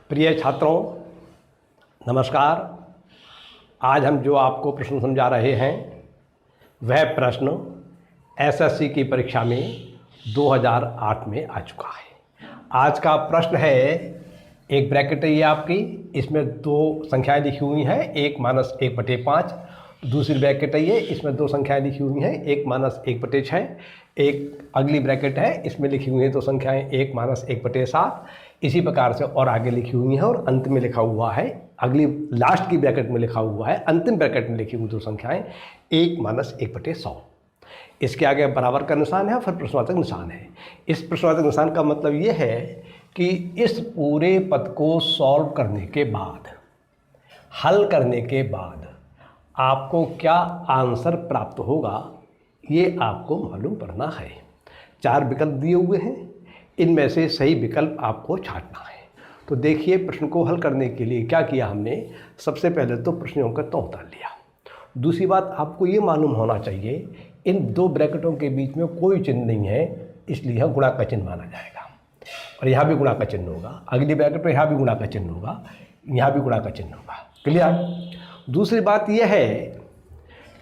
प्रिय छात्रों, नमस्कार। आज हम जो आपको प्रश्न समझा रहे हैं वह प्रश्न एसएससी की परीक्षा में 2008 में आ चुका है। आज का प्रश्न है, एक ब्रैकेट है ये आपकी, इसमें दो संख्याएं लिखी हुई हैं, 1-1/5। दूसरी ब्रैकेट है ये, इसमें दो संख्याएं लिखी हुई हैं, 1-1/6। एक अगली ब्रैकेट है, इसमें लिखी हुई हैं दो संख्याएं, 1-1/7। इसी प्रकार से और आगे लिखी हुई हैं और अंत में लिखा हुआ है, अगली लास्ट की ब्रैकेट में लिखा हुआ है, अंतिम ब्रैकेट में लिखी हुई दो संख्याएं 1-1/100। इसके आगे बराबर का निशान है और फिर प्रश्नवाचक निशान है। इस प्रश्नवाचक निशान का मतलब ये है कि इस पूरे पद को सॉल्व करने के बाद, हल करने के बाद आपको क्या आंसर प्राप्त होगा ये आपको मालूम करना है। 4 विकल्प दिए हुए हैं, इनमें से सही विकल्प आपको छांटना है। तो देखिए, प्रश्न को हल करने के लिए क्या किया हमने। सबसे पहले तो प्रश्नों का तौर उतार लिया। दूसरी बात, आपको ये मालूम होना चाहिए इन दो ब्रैकेटों के बीच में कोई चिन्ह नहीं है, इसलिए यह गुणा का चिन्ह माना जाएगा। और यहाँ भी गुणा का चिन्ह होगा, अगली ब्रैकेट में यहाँ भी गुणा का चिन्ह होगा, यहाँ भी गुणा का चिन्ह होगा। क्लियर। दूसरी बात यह है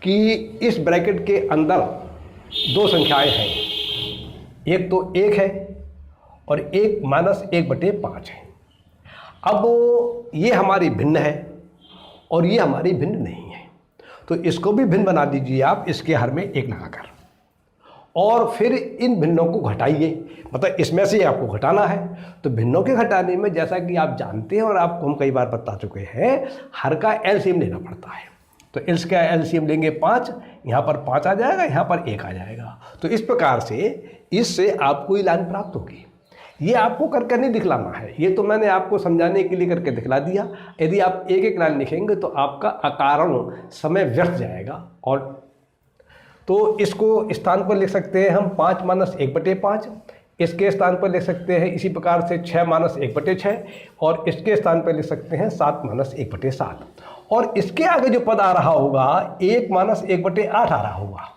कि इस ब्रैकेट के अंदर दो संख्याएं हैं, एक तो 1 है और 1-1/5 है। अब ये हमारी भिन्न है और ये हमारी भिन्न नहीं है, तो इसको भी भिन्न बना दीजिए आप, इसके हर में 1 लगाकर, और फिर इन भिन्नों को घटाइए। मतलब इसमें से आपको घटाना है। तो भिन्नों के घटाने में, जैसा कि आप जानते हैं और आपको हम कई बार बता चुके हैं, हर का एलसीएम लेना पड़ता है। तो इसका एलसीएम लेंगे 5, यहाँ पर 5 आ जाएगा, यहाँ पर 1 आ जाएगा। तो इस प्रकार से इससे आपको ये लाइन प्राप्त होगी। ये आपको करके नहीं दिखलाना है, ये तो मैंने आपको समझाने के लिए करके दिखला दिया। यदि आप एक एक लाइन लिखेंगे तो आपका अकारण समय व्यर्थ जाएगा। और तो इसको स्थान पर लिख सकते हैं हम 5-1/5, इसके स्थान पर लिख सकते हैं इसी प्रकार से 6-1/6, और इसके स्थान पर लिख सकते हैं 7-1/7। और इसके आगे जो पद आ रहा होगा 1-1/8 आ रहा होगा,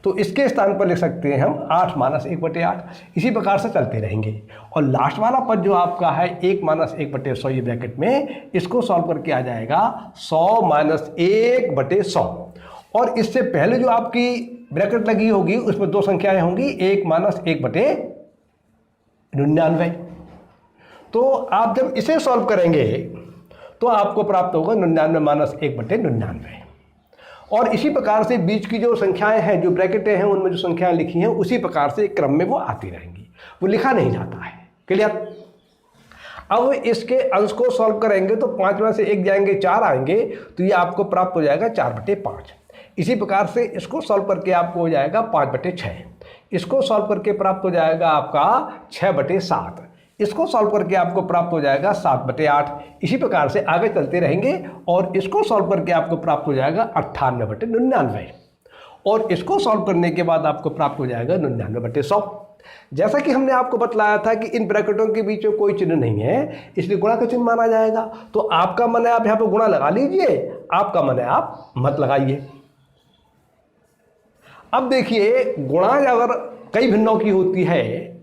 तो इसके स्थान पर लिख सकते हैं हम 8-1/8। इसी प्रकार से चलते रहेंगे। और लास्ट वाला पद जो आपका है 1-1/100, ये ब्रैकेट में, इसको सॉल्व करके आ जाएगा 100-1/100। और इससे पहले जो आपकी ब्रैकेट लगी होगी उसमें दो संख्याएं होंगी, 1-1/99। तो आप जब इसे सॉल्व करेंगे तो आपको प्राप्त होगा 99-1/99। और इसी प्रकार से बीच की जो संख्याएं हैं, जो ब्रैकेटें हैं, उनमें जो संख्याएं लिखी हैं उसी प्रकार से क्रम में वो आती रहेंगी, वो लिखा नहीं जाता है। क्लियर। अब इसके अंश को सॉल्व करेंगे तो 5 में से 1 जाएंगे, 4 आएंगे, तो ये आपको प्राप्त हो जाएगा 4/5। इसी प्रकार से इसको सॉल्व करके आपको हो जाएगा 5/6। इसको सॉल्व करके प्राप्त हो जाएगा आपका 6/7। इसको सॉल्व करके आपको प्राप्त हो जाएगा 7/8। इसी प्रकार से आगे चलते रहेंगे और इसको सॉल्व करके आपको प्राप्त हो जाएगा 98/99। और इसको सॉल्व करने के बाद आपको प्राप्त हो जाएगा 99/100। जैसा कि हमने आपको बतलाया था कि इन ब्रैकेटों के बीच में कोई चिन्ह नहीं है, इसलिए गुणा का चिन्ह माना जाएगा। तो आपका मन है आप यहाँ पर गुणा लगा लीजिए, आपका मन है आप मत लगाइए। अब देखिए, गुणा अगर कई भिन्नों की होती है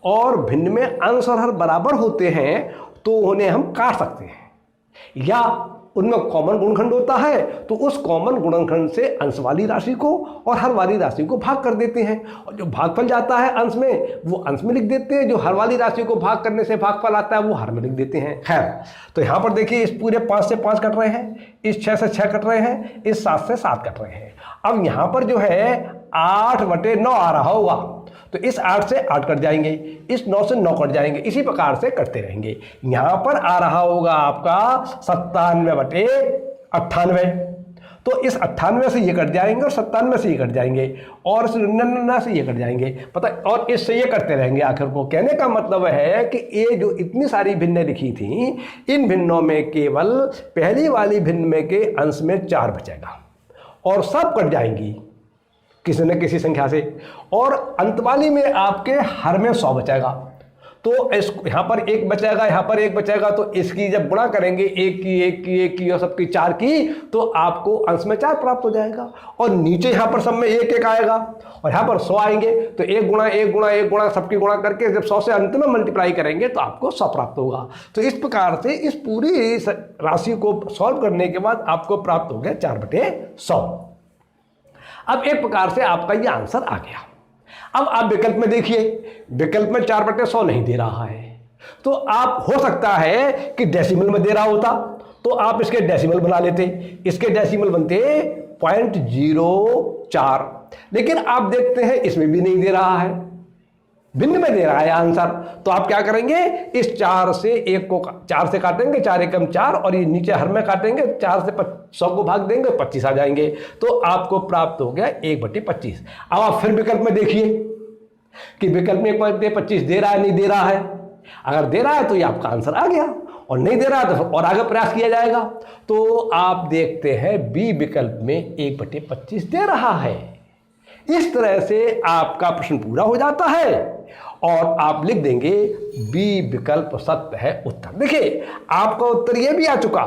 और भिन्न में अंश और हर बराबर होते हैं तो उन्हें हम काट सकते हैं, या उनमें कॉमन गुणनखंड होता है तो उस कॉमन गुणनखंड से अंश वाली राशि को और हर वाली राशि को भाग कर देते हैं, और जो भागफल जाता है अंश में वो अंश में लिख देते हैं, जो हर वाली राशि को भाग करने से भागफल आता है वो हर में लिख देते हैं। खैर, तो यहाँ पर देखिए, इस पूरे 5 से 5 कट रहे हैं, इस 6 से 6 कट रहे हैं, इस 7 से 7 कट रहे हैं। अब यहाँ पर जो है 8/9 आ रहा होगा, तो इस 8 से 8 कट जाएंगे, इस 9 से 9 कट जाएंगे, इसी प्रकार से कटते रहेंगे। यहाँ पर आ रहा होगा आपका 97/98। तो इस 98 से ये कट जाएंगे और 97 से ये कट जाएंगे और इस 99 से ये कट जाएंगे, पता, और इससे ये करते रहेंगे आखिर को। कहने का मतलब है कि ये जो इतनी सारी भिन्नें लिखी थी, इन भिन्नों में केवल पहली वाली भिन्न में के अंश में 4 बचेगा और सब कट जाएंगी किसी न किसी संख्या से, और अंत वाली में आपके हर में 100 बचेगा। तो इस यहाँ पर एक बचेगा, यहाँ पर एक बचेगा, तो इसकी जब गुणा करेंगे एक की एक की एक की और सबकी 4 की, तो आपको अंश में 4 प्राप्त हो जाएगा। और नीचे यहाँ पर सब में एक एक आएगा और यहाँ पर 100 आएंगे, तो एक गुणा एक गुणा एक गुणा सबकी गुणा करके जब 100 से अंत में मल्टीप्लाई करेंगे तो आपको 100 प्राप्त होगा। तो इस प्रकार से इस पूरी राशि को सॉल्व करने के बाद आपको प्राप्त हो गया 4/100। अब एक प्रकार से आपका ये आंसर आ गया। अब आप विकल्प में देखिए, विकल्प में 4/100 नहीं दे रहा है, तो आप हो सकता है कि डेसिमल में दे रहा होता, तो आप इसके डेसिमल बना लेते, इसके डेसिमल बनते 0.04, लेकिन आप देखते हैं इसमें भी नहीं दे रहा है, भिन्न में दे रहा है आंसर। तो आप क्या करेंगे, इस 4 से 1 को 4 से काटेंगे, 4 एकम 4, और ये नीचे हर में काटेंगे, 4 से 100 को भाग देंगे, 25 आ जाएंगे, तो आपको प्राप्त हो गया 1/25। अब आप फिर विकल्प में देखिए कि विकल्प में 1/25 दे रहा है नहीं दे रहा है। अगर दे रहा है तो ये आपका आंसर आ गया, और नहीं दे रहा है तो और आगे प्रयास किया जाएगा। तो आप देखते हैं बी विकल्प में 1/25 दे रहा है। इस तरह से आपका प्रश्न पूरा हो जाता है और आप लिख देंगे बी विकल्प सत्य है उत्तर। देखिए आपका उत्तर ये भी आ चुका,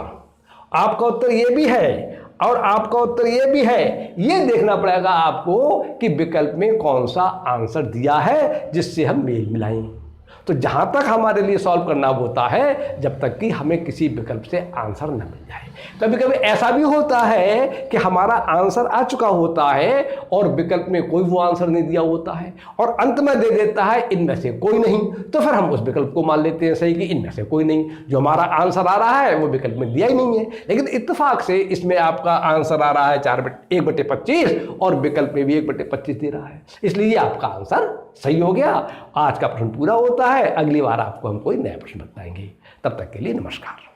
आपका उत्तर ये भी है और आपका उत्तर ये भी है। ये देखना पड़ेगा आपको कि विकल्प में कौन सा आंसर दिया है जिससे हम मेल मिलाएं। तो जहां तक हमारे लिए सॉल्व करना होता है जब तक कि हमें किसी विकल्प से आंसर न मिल जाए। कभी कभी ऐसा भी होता है कि हमारा आंसर आ चुका होता है और विकल्प में कोई वो आंसर नहीं दिया होता है और अंत में दे देता है इनमें से कोई नहीं, तो फिर हम उस विकल्प को मान लेते हैं सही कि इनमें से कोई नहीं। जो हमारा आंसर आ रहा है वो विकल्प में दिया ही नहीं है, लेकिन इत्तेफाक से इसमें आपका आंसर आ रहा है 1/25 और विकल्प में भी 1/25 दे रहा है, इसलिए आपका आंसर सही हो गया। आज का प्रश्न पूरा होता है, अगली बार आपको हम कोई नया प्रश्न बताएंगे। तब तक के लिए नमस्कार।